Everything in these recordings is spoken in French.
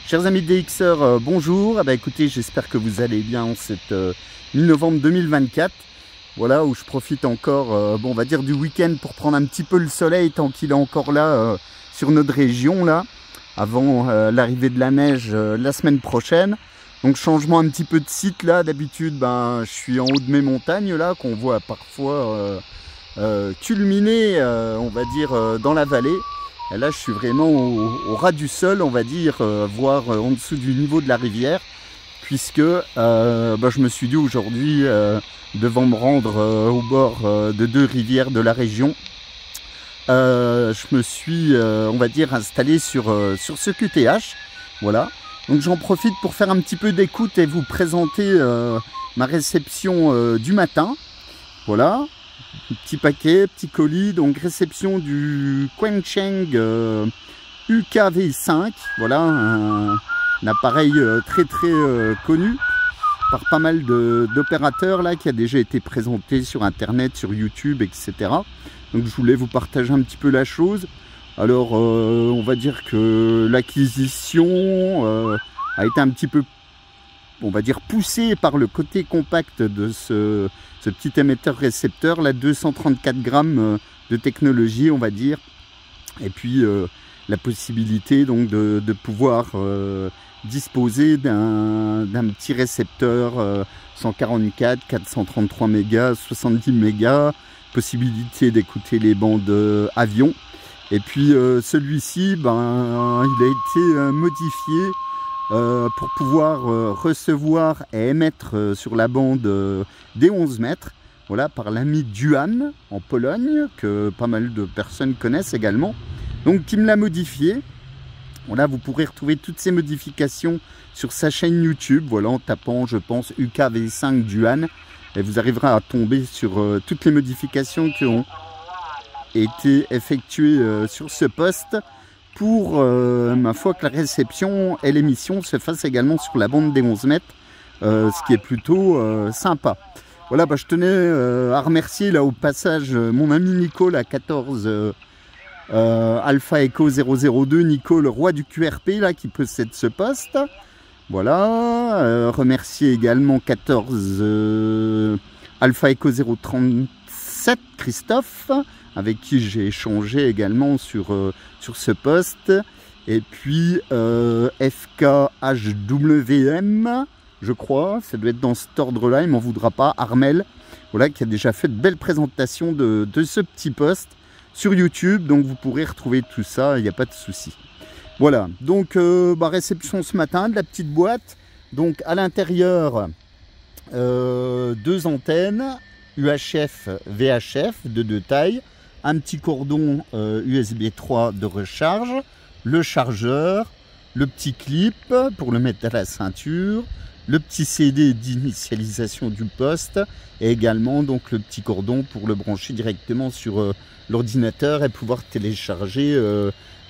Chers amis DXer, bonjour. Écoutez, j'espère que vous allez bien en cette mi-novembre 2024. Voilà, où je profite encore, on va dire du week-end pour prendre un petit peu le soleil tant qu'il est encore là sur notre région, là, avant l'arrivée de la neige la semaine prochaine. Donc changement un petit peu de site là. D'habitude, je suis en haut de mes montagnes là, qu'on voit parfois culminer, on va dire, dans la vallée. Et là, je suis vraiment au ras du sol, on va dire, voire en dessous du niveau de la rivière, puisque je me suis dit aujourd'hui, devant me rendre au bord de deux rivières de la région, je me suis, on va dire, installé sur ce QTH. Voilà. Donc j'en profite pour faire un petit peu d'écoute et vous présenter ma réception du matin. Voilà. Petit paquet, petit colis, donc réception du Quancheng UKV5, voilà, un appareil très connu par pas mal d'opérateurs là, qui a déjà été présenté sur internet, sur YouTube, etc. Donc je voulais vous partager un petit peu la chose. Alors on va dire que l'acquisition a été un petit peu, on va dire, poussée par le côté compact de ce petit émetteur récepteur, là, 234 grammes de technologie, on va dire, et puis la possibilité donc de pouvoir disposer d'un petit récepteur 144, 433 mégas, 70 mégas, possibilité d'écouter les bandes avion. Et puis celui-ci, il a été modifié pour pouvoir recevoir et émettre sur la bande des 11 mètres, voilà, par l'ami Duan en Pologne, que pas mal de personnes connaissent également, donc qui me l'a modifié. Voilà, vous pourrez retrouver toutes ces modifications sur sa chaîne YouTube, voilà, en tapant, je pense, UKV5 Duan, et vous arriverez à tomber sur toutes les modifications qui ont été effectuées sur ce poste, pour, ma foi, que la réception et l'émission se fassent également sur la bande des 11 mètres, ce qui est plutôt sympa. Voilà, je tenais à remercier là au passage mon ami Nico, la 14 Alpha Echo 002, Nico, le roi du QRP, là, qui possède ce poste. Voilà, remercier également 14 Alpha Echo 037, Christophe, avec qui j'ai échangé également sur ce poste. Et puis FKHWM, je crois, ça doit être dans cet ordre-là, il m'en voudra pas, Armel, voilà, qui a déjà fait de belles présentations de ce petit poste sur YouTube, donc vous pourrez retrouver tout ça, il n'y a pas de souci. Voilà, donc réception ce matin de la petite boîte, donc à l'intérieur, deux antennes, UHF, VHF de deux tailles, un petit cordon USB 3 de recharge, le chargeur, le petit clip pour le mettre à la ceinture, le petit CD d'initialisation du poste et également donc le petit cordon pour le brancher directement sur l'ordinateur et pouvoir télécharger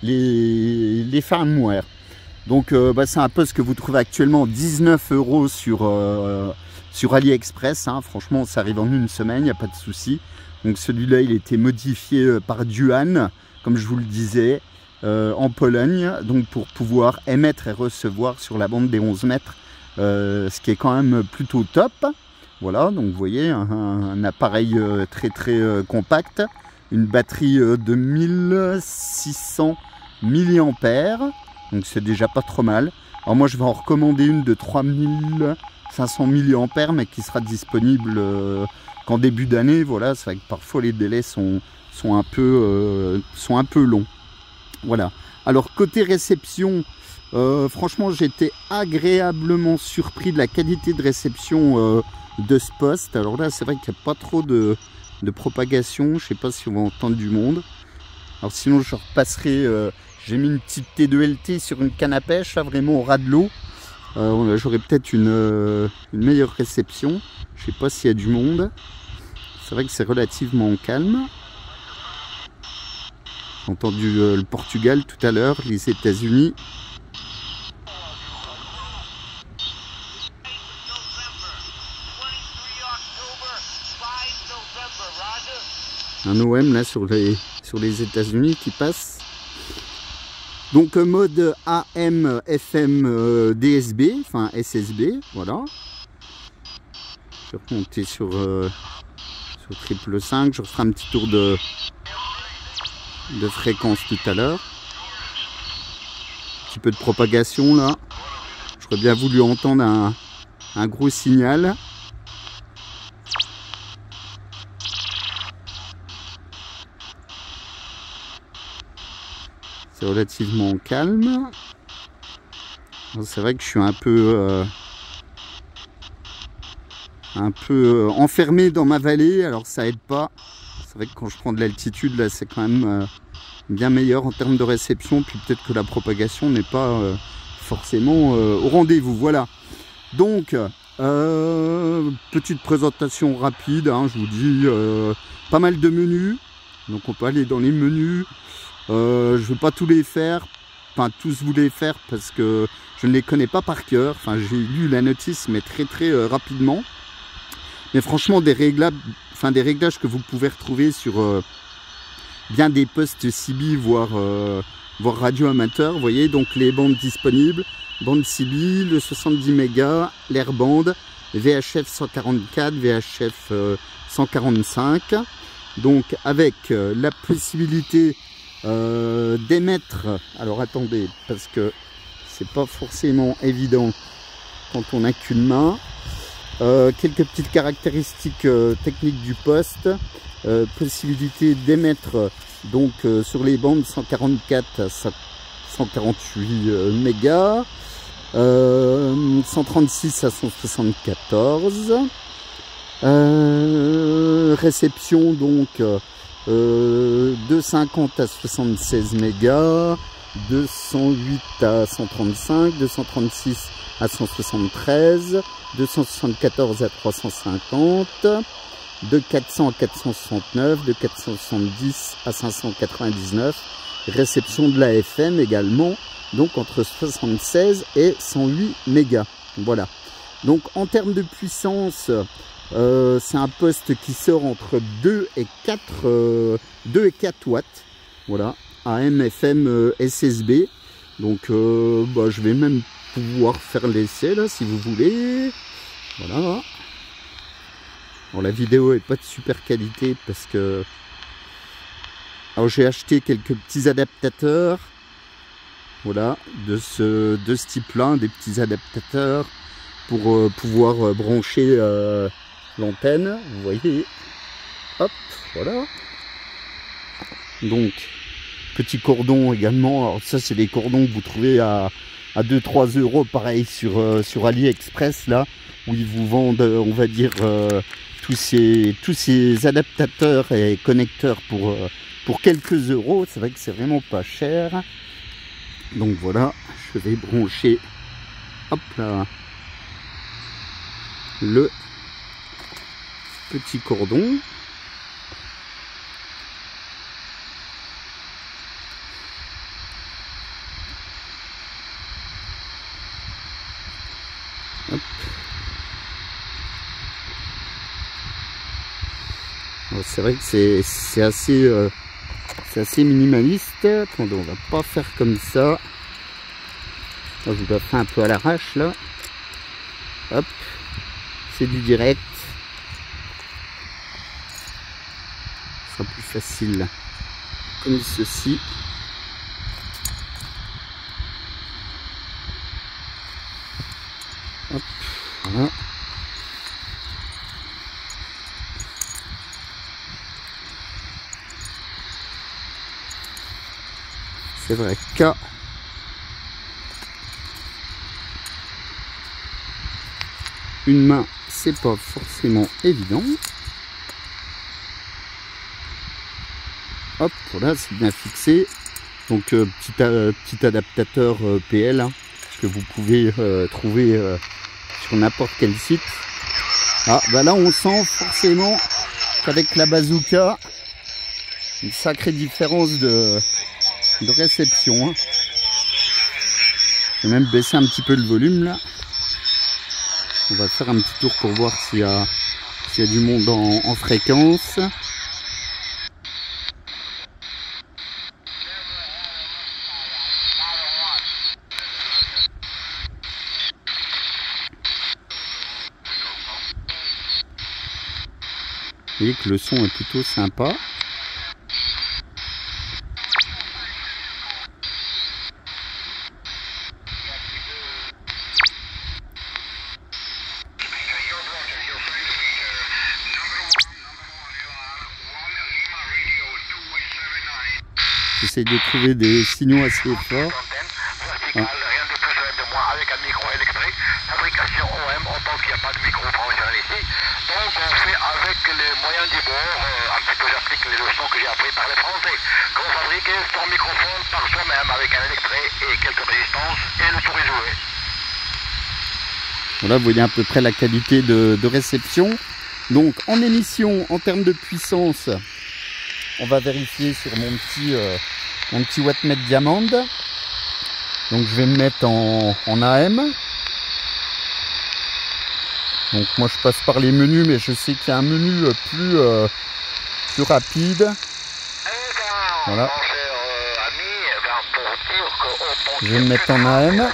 les firmware. Donc c'est un poste que vous trouvez actuellement 19 € sur AliExpress, hein. Franchement ça arrive en une semaine, il n'y a pas de souci. Donc celui-là, il a été modifié par Duan, comme je vous le disais, en Pologne, donc pour pouvoir émettre et recevoir sur la bande des 11 mètres, ce qui est quand même plutôt top. Voilà, donc vous voyez, un appareil très compact, une batterie de 1600 mAh, donc c'est déjà pas trop mal. Alors moi, je vais en recommander une de 3500 mAh, mais qui sera disponible qu'en début d'année. Voilà, c'est vrai que parfois les délais sont un peu longs. Voilà. Alors côté réception, franchement j'étais agréablement surpris de la qualité de réception de ce poste. Alors là c'est vrai qu'il n'y a pas trop de propagation, je sais pas si on va entendre du monde. Alors sinon je repasserai, j'ai mis une petite T2LT sur une canne à pêche, là, vraiment au ras de l'eau. J'aurais peut-être une meilleure réception. Je sais pas s'il y a du monde. C'est vrai que c'est relativement calme. J'ai entendu le Portugal tout à l'heure, les États-Unis. Un OM là sur les États-Unis qui passe. Donc mode AM, FM, DSB, enfin SSB, voilà. Je vais remonter sur 555, je referai un petit tour de fréquence tout à l'heure. Un petit peu de propagation là. J'aurais bien voulu entendre un gros signal. C'est relativement calme. C'est vrai que je suis un peu enfermé dans ma vallée, alors ça aide pas. C'est vrai que quand je prends de l'altitude, là, c'est quand même bien meilleur en termes de réception. Puis peut-être que la propagation n'est pas forcément au rendez-vous. Voilà. Donc, petite présentation rapide. Hein, je vous dis, pas mal de menus. Donc on peut aller dans les menus. Je ne veux pas tous les faire, enfin tous vous les faire parce que je ne les connais pas par cœur. Enfin, j'ai lu la notice mais très rapidement. Mais franchement des réglages que vous pouvez retrouver sur bien des postes CB voire radio amateur. Vous voyez donc les bandes disponibles, bande CB, le 70 mégas, l'airband, VHF 144, VHF 145. Donc avec la possibilité d'émettre, alors attendez parce que c'est pas forcément évident quand on n'a qu'une main, quelques petites caractéristiques techniques du poste, possibilité d'émettre donc sur les bandes 144 à 148 mégas, 136 à 174, réception donc de 50 à 76 mégas, 208 à 135, 236 à 173, 274 à 350, de 400 à 469, de 470 à 599, réception de la FM également, donc entre 76 et 108 mégas. Voilà. Donc en termes de puissance, c'est un poste qui sort entre 2 et 4 watts. Voilà, AM, FM, SSB. Donc je vais même pouvoir faire l'essai là si vous voulez. Voilà. Bon, la vidéo est pas de super qualité parce que j'ai acheté quelques petits adaptateurs. Voilà, de ce type là, des petits adaptateurs pour pouvoir brancher l'antenne, vous voyez, hop, voilà. Donc, petit cordon également, alors ça c'est des cordons que vous trouvez à 2-3 euros, pareil sur AliExpress, là, où ils vous vendent, on va dire, tous ces adaptateurs et connecteurs pour quelques euros. C'est vrai que c'est vraiment pas cher. Donc voilà, je vais brancher, hop là, le petit cordon. C'est vrai que c'est assez minimaliste. Attendez, on va pas faire comme ça. Je vous dois faire un peu à l'arrache là. Hop, c'est du direct. Ce sera plus facile comme ceci. Hop, voilà. C'est vrai qu'à une main, c'est pas forcément évident. Hop, voilà, c'est bien fixé. Donc petit adaptateur PL hein, que vous pouvez trouver sur n'importe quel site. Ah, bah là on sent forcément qu'avec la bazooka, une sacrée différence de réception. Hein. Je vais même baisser un petit peu le volume là. On va faire un petit tour pour voir s'il y a du monde en fréquence. voyez que le son est plutôt sympa. J'essaye de trouver des signaux assez forts. Ah. Rien de plus, rien de moins, avec un micro électrique, fabrication OM, en tant qu'il n'y a pas de micro professionnel ici. Donc on fait avec les moyens du bord, un petit peu j'applique les leçons que j'ai appris par les Français. Comment fabriquer son microphone par soi-même avec un électret et quelques résistances, et le tour est joué. Voilà, vous voyez à peu près la qualité de réception. Donc en émission, en termes de puissance, on va vérifier sur mon petit wattmètre Diamond. Donc je vais me mettre en AM. Donc moi je passe par les menus, mais je sais qu'il y a un menu plus rapide. Voilà. Je vais me mettre en AM.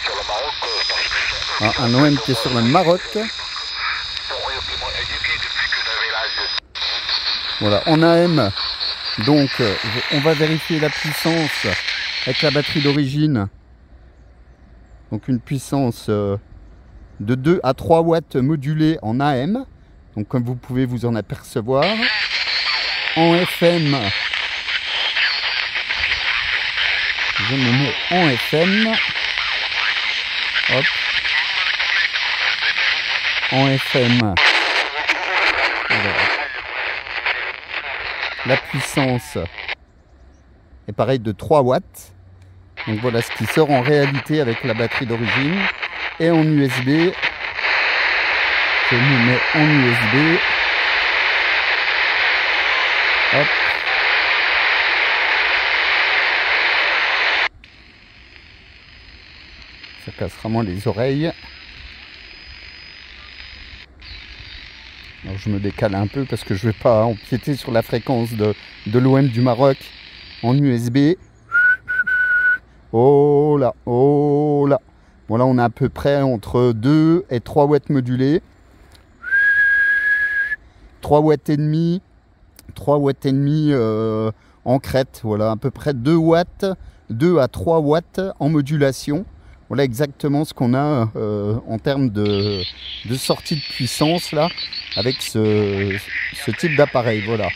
Ah, un OM qui est sur le Maroc. Voilà, en AM. Donc on va vérifier la puissance avec la batterie d'origine. Donc une puissance de 2 à 3 watts modulée en AM. Donc comme vous pouvez vous en apercevoir. En FM, je me mets en FM. Hop. En FM. Alors, la puissance est pareil de 3 watts. Donc voilà ce qui sort en réalité avec la batterie d'origine. Et en USB, je me mets en USB. Hop. Ça casse vraiment les oreilles. Alors je me décale un peu parce que je ne vais pas empiéter sur la fréquence de l'OM du Maroc en USB. Oh là, oh là. Voilà, on est à peu près entre 2 et 3 watts modulés. 3 watts et demi. 3 watts et demi en crête. Voilà, à peu près 2 watts, 2 à 3 watts en modulation. Voilà exactement ce qu'on a en termes de sortie de puissance là, avec ce type d'appareil. Voilà.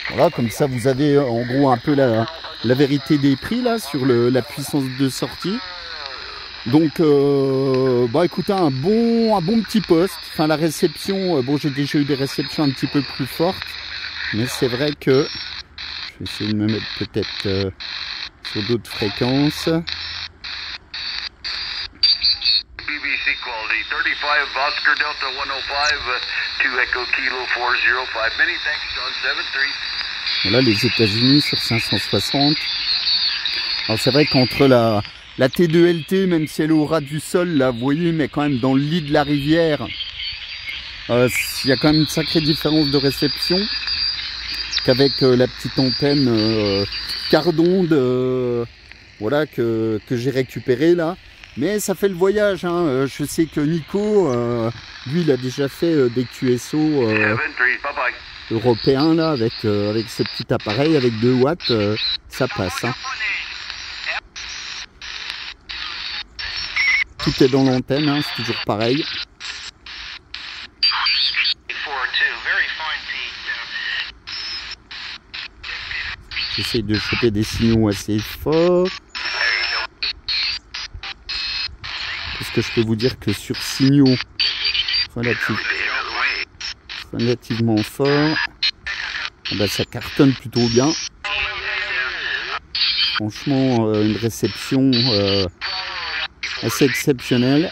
Voilà, comme ça vous avez en gros un peu la vérité des prix là sur la puissance de sortie. Donc bah écoutez, un bon petit poste. Enfin la réception, bon j'ai déjà eu des réceptions un petit peu plus fortes, mais c'est vrai que je vais essayer de me mettre peut-être sur d'autres fréquences. BBC quality 35 Oscar Delta 105 2 Echo Kilo 405. Many thanks, John 73. Voilà les États-Unis sur 560. Alors c'est vrai qu'entre la T2LT, même si elle est au ras du sol, là, vous voyez, mais quand même dans le lit de la rivière, il y a quand même une sacrée différence de réception qu'avec la petite antenne quart d'onde voilà, que j'ai récupérée là. Mais ça fait le voyage, hein. Je sais que Nico, lui, il a déjà fait des QSO européens là, avec ce petit appareil, avec 2 watts, ça passe. Hein. Tout est dans l'antenne, hein, c'est toujours pareil. J'essaye de choper des signaux assez forts. Parce que je peux vous dire que sur signaux relativement forts, ben ça cartonne plutôt bien. Franchement, une réception assez exceptionnelle.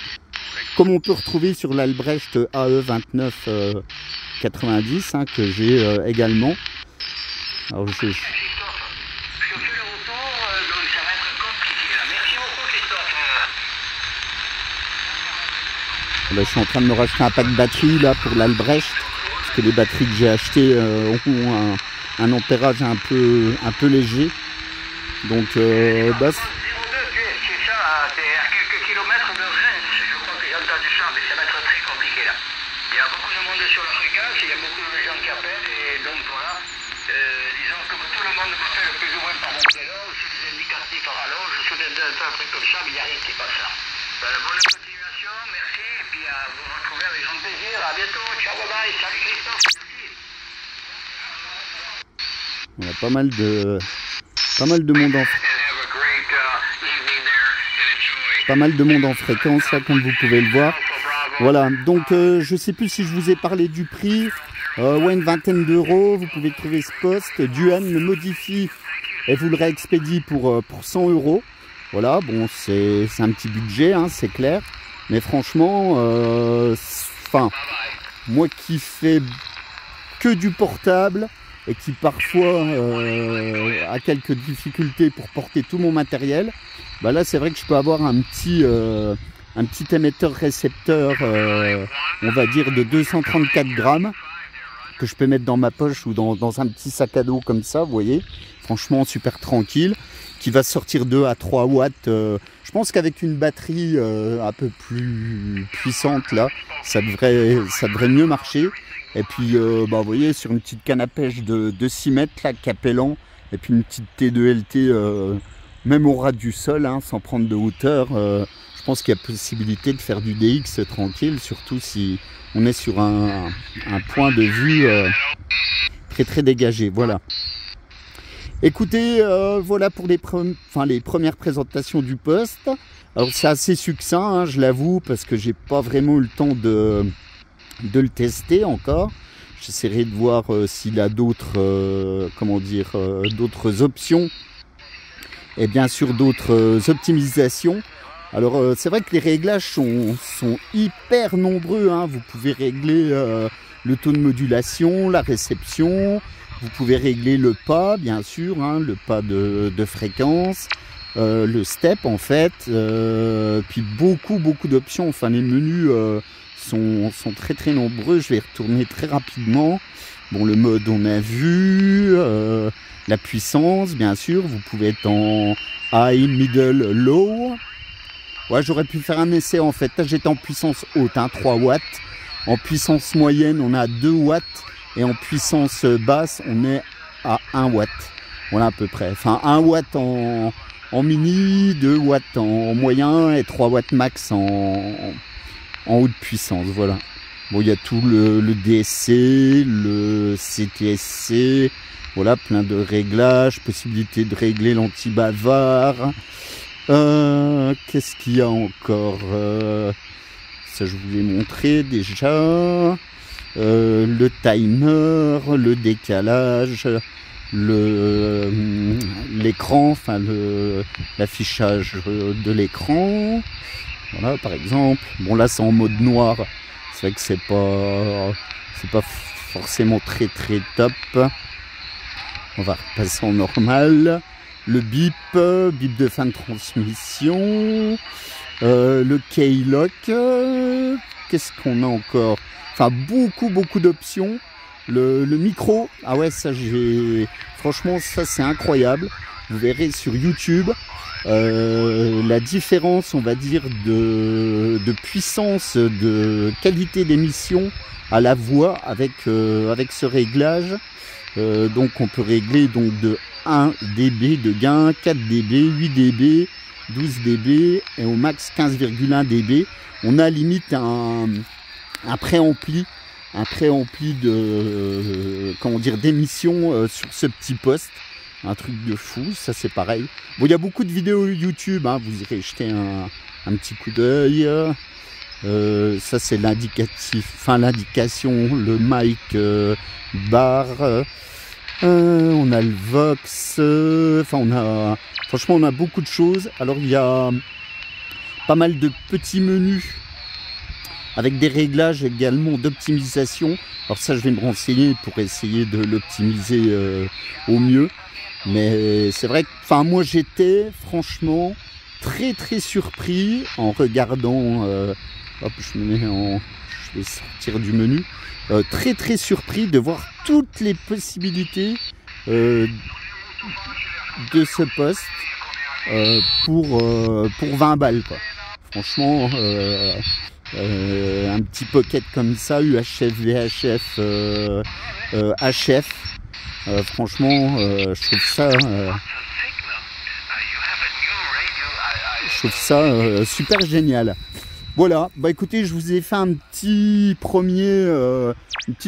Comme on peut retrouver sur l'Albrecht AE2990 hein, que j'ai également. Alors là, je suis en train de me racheter un pack de batteries là pour l'Albrecht, parce que les batteries que j'ai achetées ont un ampérage un peu léger. Donc bah, je crois que j'ai entendu ça, mais ça va être très compliqué là. Il y a beaucoup de monde sur la fréquence, il y a beaucoup beaucoup de gens qui appellent et donc voilà. Disons que tout le monde me fait le plus ou moins par mon prénom, c'est des indicatifs à l'allonge, je suis un truc comme ça, mais il n'y a rien qui passe là. Bonne continuation, merci, et puis à vous retrouver avec grand plaisir, à bientôt, ciao, bye bye, salut Christophe, merci. On a pas mal de monde en fréquence là, comme vous pouvez le voir. Voilà, donc je sais plus si je vous ai parlé du prix. Ouais, une vingtaine d'euros, vous pouvez trouver ce poste. Duan le modifie et vous le réexpédie pour 100 euros. Voilà, bon, c'est un petit budget, hein, c'est clair. Mais franchement, enfin, moi qui fais que du portable et qui parfois a quelques difficultés pour porter tout mon matériel, bah là c'est vrai que je peux avoir un petit émetteur-récepteur, on va dire de 234 grammes, que je peux mettre dans ma poche ou dans un petit sac à dos comme ça, vous voyez, franchement super tranquille, qui va sortir 2 à 3 watts. Je pense qu'avec une batterie un peu plus puissante là, ça devrait mieux marcher. Et puis bah, vous voyez, sur une petite canne à pêche de 6 mètres là, capellan, et puis une petite T2LT même au ras du sol, hein, sans prendre de hauteur. Je pense qu'il y a possibilité de faire du DX tranquille, surtout si on est sur un point de vue très dégagé. Voilà. Écoutez, voilà pour les premières présentations du poste. Alors c'est assez succinct, hein, je l'avoue, parce que j'ai pas vraiment eu le temps de le tester encore. J'essaierai de voir s'il a d'autres d'autres options et bien sûr d'autres optimisations. Alors c'est vrai que les réglages sont hyper nombreux, hein. Vous pouvez régler le taux de modulation, la réception, vous pouvez régler le pas bien sûr, hein, le pas de fréquence, le step en fait, puis beaucoup d'options. Enfin les menus sont très nombreux. Je vais retourner très rapidement. Bon, le mode on a vu, la puissance bien sûr, vous pouvez être en high, middle, low. Ouais, j'aurais pu faire un essai en fait. Là j'étais en puissance haute, hein, 3 watts. En puissance moyenne on a 2 watts et en puissance basse on est à 1 watt. Voilà à peu près. Enfin 1 watt en mini, 2 watts en moyen et 3 watts max en haute puissance. Voilà. Bon, il y a tout le DSC, le CTSC, voilà, plein de réglages, possibilité de régler l'anti-bavard. Qu'est-ce qu'il y a encore? Ça, je vous l'ai montré déjà. Le timer, le décalage, l'écran, enfin l'affichage de l'écran. Voilà, par exemple. Bon, là, c'est en mode noir. C'est vrai que c'est pas forcément très top. On va repasser en normal. Le bip de fin de transmission. Le keylock. Qu'est-ce qu'on a encore? Enfin, beaucoup d'options. Le micro. Ah ouais, ça, franchement, ça, c'est incroyable. Vous verrez sur YouTube. La différence, on va dire, de puissance, de qualité d'émission à la voix avec ce réglage. Donc on peut régler donc de 1 dB de gain, 4 dB, 8 dB, 12 dB et au max 15,1 dB. On a limite un préampli de d'émission sur ce petit poste. Un truc de fou, ça c'est pareil. Bon, il y a beaucoup de vidéos YouTube, hein, vous irez jeter un petit coup d'œil. Ça c'est l'indicatif, enfin l'indication, le mic bar. On a le Vox, franchement on a beaucoup de choses. Alors il y a pas mal de petits menus avec des réglages également d'optimisation. Alors ça je vais me renseigner pour essayer de l'optimiser au mieux. Mais c'est vrai que, enfin, moi j'étais franchement très surpris en regardant. Hop, je vais sortir du menu. Très surpris de voir toutes les possibilités de ce poste pour 20 balles, quoi. Franchement, un petit pocket comme ça, UHF, VHF, HF. Franchement, je trouve ça super génial. Voilà, bah écoutez, je vous ai fait une petite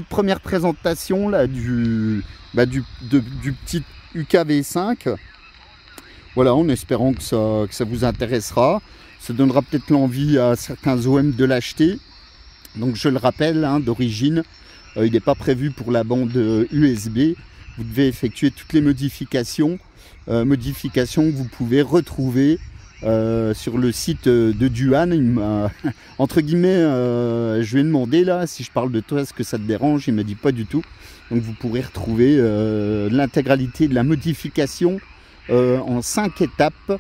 première présentation là du petit UKV5. Voilà, en espérant que ça vous intéressera. Ça donnera peut-être l'envie à certains OM de l'acheter. Donc je le rappelle, hein, d'origine, il n'est pas prévu pour la bande USB. Vous devez effectuer toutes les modifications que vous pouvez retrouver sur le site de Duan. Entre guillemets, je lui ai demandé là, si je parle de toi, est-ce que ça te dérange? Il m'a dit pas du tout. Donc vous pourrez retrouver l'intégralité de la modification en 5 étapes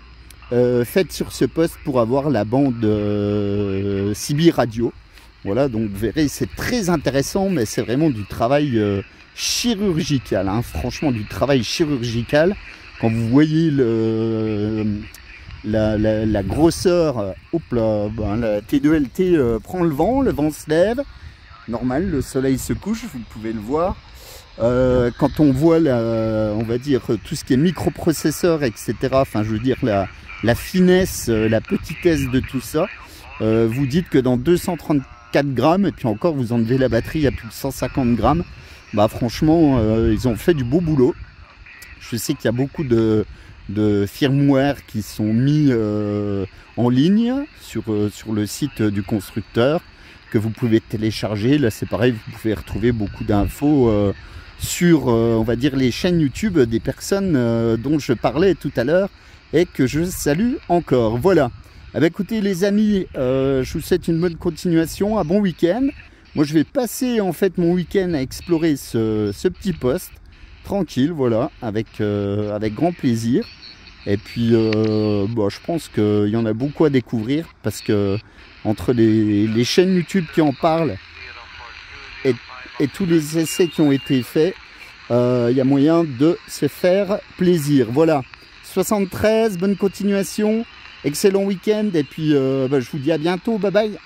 faites sur ce poste pour avoir la bande CB radio. Voilà, donc vous verrez, c'est très intéressant, mais c'est vraiment du travail chirurgical, hein, franchement du travail chirurgical. Quand vous voyez la grosseur, hop là, ben, la T2LT prend le vent se lève, normal, le soleil se couche, vous pouvez le voir. Quand on voit on va dire tout ce qui est microprocesseur, etc., enfin je veux dire la finesse, la petitesse de tout ça, vous dites que dans 234 grammes, et puis encore vous enlevez la batterie à plus de 150 grammes, bah franchement ils ont fait du beau boulot. Je sais qu'il y a beaucoup de firmware qui sont mis en ligne sur le site du constructeur, que vous pouvez télécharger. Là c'est pareil, vous pouvez retrouver beaucoup d'infos sur on va dire les chaînes YouTube des personnes dont je parlais tout à l'heure et que je salue encore. Voilà. Eh bien, écoutez les amis, je vous souhaite une bonne continuation, un bon week-end. Moi je vais passer en fait mon week-end à explorer ce petit poste tranquille, voilà, avec grand plaisir. Et puis bon, je pense qu'il y en a beaucoup à découvrir, parce que entre les chaînes YouTube qui en parlent et tous les essais qui ont été faits, il y a moyen de se faire plaisir. Voilà, 73, bonne continuation, excellent week-end, et puis je vous dis à bientôt, bye bye.